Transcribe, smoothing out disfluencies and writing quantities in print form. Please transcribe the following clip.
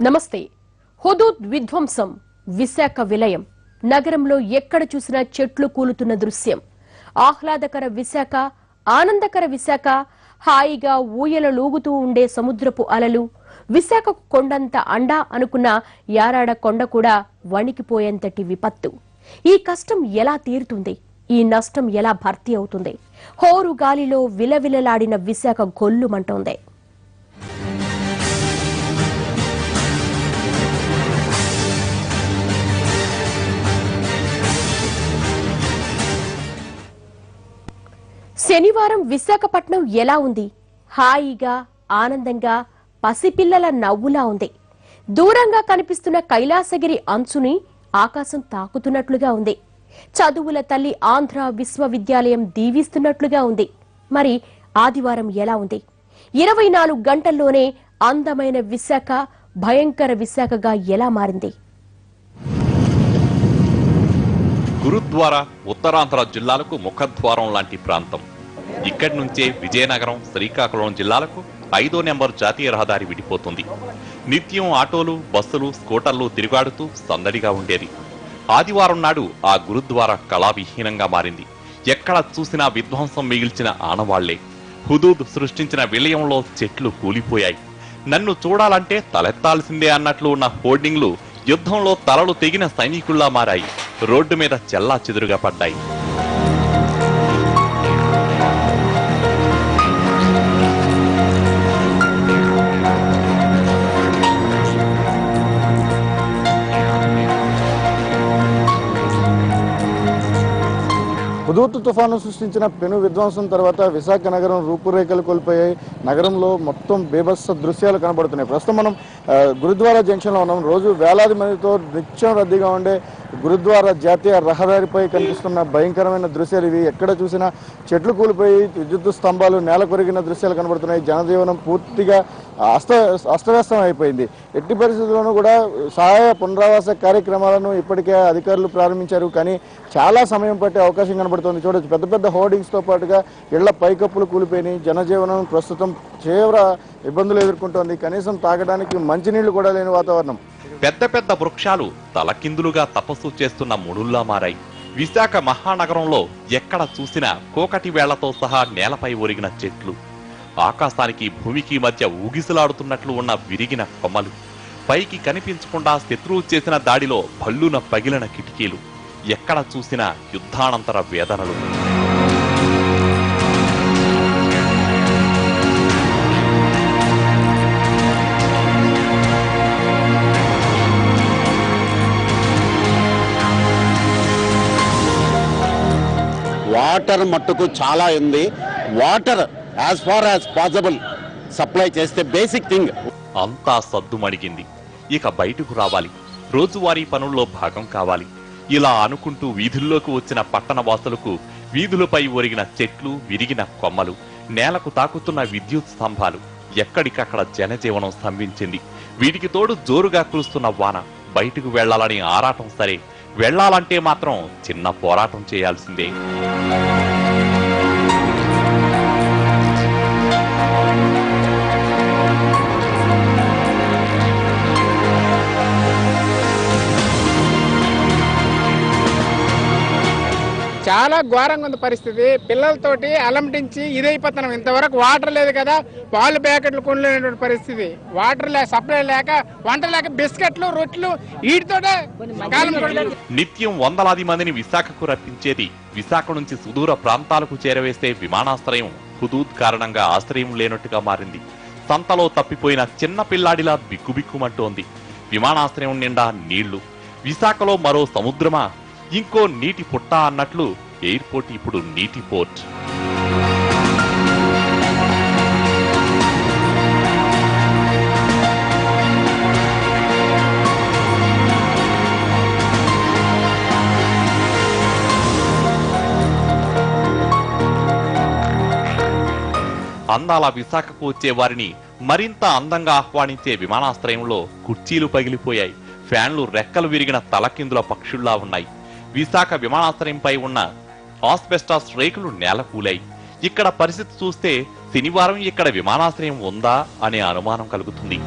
నమస్తే. హుదూద్ విధ్వంసం, విశాఖ విలయం. నగరంలో ఎక్కడ చూసినా చెట్లు కూలుతున్న దృశ్యం. ఆహ్లాదకర విశాఖ, ఆనందకర విశాఖ, హాయిగా ఊయలలూగుతూ ఉండే సముద్రపు అలలు. విశాఖకు కొండంత అండా అనుకున్న యారాడ కొండ కూడా వణికిపోయేంతటి విపత్తు. ఈ కష్టం ఎలా తీరుతుంది? ఈ నష్టం ఎలా భర్తీ అవుతుంది? హోరు గాలిలో విలవిలలాడిన విశాఖ గొల్లుమంటోంది. శనివారం విశాఖపట్నం ఎలా ఉంది? హాయిగా, ఆనందంగా, పసిపిల్లల నవ్వులా ఉంది. దూరంగా కనిపిస్తున్న కైలాసగిరి అంచుని ఆకాశం తాకుతున్నట్లుగా ఉంది. చదువుల తల్లి ఆంధ్ర విశ్వవిద్యాలయం దీవిస్తున్నట్లుగా ఉంది. మరి ఆదివారం ఎలా ఉంది? 24 గంటల్లోనే అందమైన విశాఖ భయంకర విశాఖగా ఎలా మారింది? గురుద్వార ఉత్తరాంధ్ర జిల్లాలకు ముఖద్వారం లాంటి ప్రాంతం. ఇక్కడి నుంచే విజయనగరం, శ్రీకాకుళం జిల్లాలకు 5వ నెంబర్ జాతీయ రహదారి విడిపోతుంది. నిత్యం ఆటోలు, బస్సులు, స్కూటర్లు తిరుగాడుతూ సందడిగా ఉండేది. ఆదివారం నాడు ఆ గురుద్వార కళావిహీనంగా మారింది. ఎక్కడ చూసినా విధ్వంసం మిగిల్చిన ఆనవాళ్లే. హుదూద్ సృష్టించిన విలయంలో చెట్లు కూలిపోయాయి. నన్ను చూడాలంటే తలెత్తాల్సిందే అన్నట్లు ఉన్న హోర్డింగ్లు యుద్ధంలో తలలు తెగిన సైనికుల్లా మారాయి. రోడ్డు మీద చెల్లా చెదురుగా పడ్డాయి. హుదూద్ తుఫాను సృష్టించిన పెను విధ్వంసం తర్వాత విశాఖ నగరం రూపురేఖలు కోల్పోయాయి. నగరంలో మొత్తం బేభత్స దృశ్యాలు కనబడుతున్నాయి. ప్రస్తుతం మనం గురుద్వారా జంక్షన్లో ఉన్నాం. రోజు వేలాది మందితో నిత్యం రద్దీగా ఉండే గురుద్వారా జాతీయ రహదారిపై కనిపిస్తున్న భయంకరమైన దృశ్యాలు ఇవి. ఎక్కడ చూసినా చెట్లు కూలిపోయి విద్యుత్ స్తంభాలు నేల కొరిగిన దృశ్యాలు కనబడుతున్నాయి. జనజీవనం పూర్తిగా అస్తవ్యస్తం అయిపోయింది. ఎట్టి పరిస్థితుల్లోనూ కూడా సహాయ పునరావాస కార్యక్రమాలను ఇప్పటికే అధికారులు ప్రారంభించారు. కానీ చాలా సమయం పట్టే అవకాశం కనబడుతుంది. చూడొచ్చు, పెద్ద పెద్ద హోర్డింగ్స్తో పాటుగా ఇళ్ల పైకప్పులు కూలిపోయినాయి. జనజీవనం ప్రస్తుతం తీవ్ర ఇబ్బందులు ఎదుర్కొంటోంది. కనీసం తాగడానికి మంచినీళ్లు కూడా లేని వాతావరణం. పెద్ద పెద్ద వృక్షాలు తలకిందులుగా తపస్సు చేస్తున్న ముడుల్లా మారాయి. విశాఖ మహానగరంలో ఎక్కడ చూసినా కోకటి వేళ్లతో సహా నేలపై ఒరిగిన చెట్లు, ఆకాశానికి భూమికి మధ్య ఊగిసలాడుతున్నట్లు ఉన్న విరిగిన కొమ్మలు, పైకి కనిపించకుండా శత్రువు చేసిన దాడిలో భల్లున పగిలిన కిటికీలు, ఎక్కడ చూసినా యుద్ధానంతర వేదనలు. వాటర్ మట్టుకు చాలా ఉంది. Water as far as possible supply చేస్తే బేసిక్ థింగ్. అంతా సద్దుమణిగింది. ఇక బయటకు రావాలి, రోజువారీ పనుల్లో భాగం కావాలి. ఇలా అనుకుంటూ వీధుల్లోకి వచ్చిన పట్టణ వాసులకు వీధులపై ఒరిగిన చెట్లు, విరిగిన కొమ్మలు, నేలకు తాకుతున్న విద్యుత్ స్తంభాలు, ఎక్కడికక్కడ జనజీవనం స్తంభించింది. వీటికి తోడు జోరుగా కురుస్తున్న వాన. బయటకు వెళ్లాలని ఆరాటం సరే, వెళ్లాలంటే మాత్రం చిన్న పోరాటం చేయాల్సిందే. చాలా ఘోరంగా ఉంది పరిస్థితి. పిల్లలతోటి అలంటించి ఇదైపోతున్నాం. ఇంతవరకు వాటర్ లేదు కదా, పాలు ప్యాకెట్లు కొనలేనటువంటి పరిస్థితి. వాటర్ సప్లై లేక, వంట లేక, బిస్కెట్లు, రొట్లు వీటితోటే నిత్యం వందలాది మందిని విశాఖకు రప్పించేది. విశాఖ నుంచి సుదూర ప్రాంతాలకు చేరవేసే విమానాశ్రయం హుదూద్ కారణంగా ఆశ్రయం లేనట్టుగా మారింది. సంతలో తప్పిపోయిన చిన్న పిల్లాడిలా బిక్కుబిక్కుమంటోంది. విమానాశ్రయం నిండా నీళ్లు. విశాఖలో మరో సముద్రమా, ఇంకో నీటి పుట్ట అన్నట్లు ఎయిర్పోర్ట్ ఇప్పుడు నీటి పోర్ట్. అందాల విశాఖకు వచ్చే వారిని మరింత అందంగా ఆహ్వానించే విమానాశ్రయంలో కుర్చీలు పగిలిపోయాయి. ఫ్యాన్లు రెక్కలు విరిగిన తలకిందుల పక్షుల్లా ఉన్నాయి. విశాఖ విమానాశ్రయంపై ఉన్న ఆస్బెస్టాస్ రేకులు నేలకూలాయి. ఇక్కడ పరిస్థితి చూస్తే శనివారం ఇక్కడ విమానాశ్రయం ఉందా అనే అనుమానం కలుగుతుంది.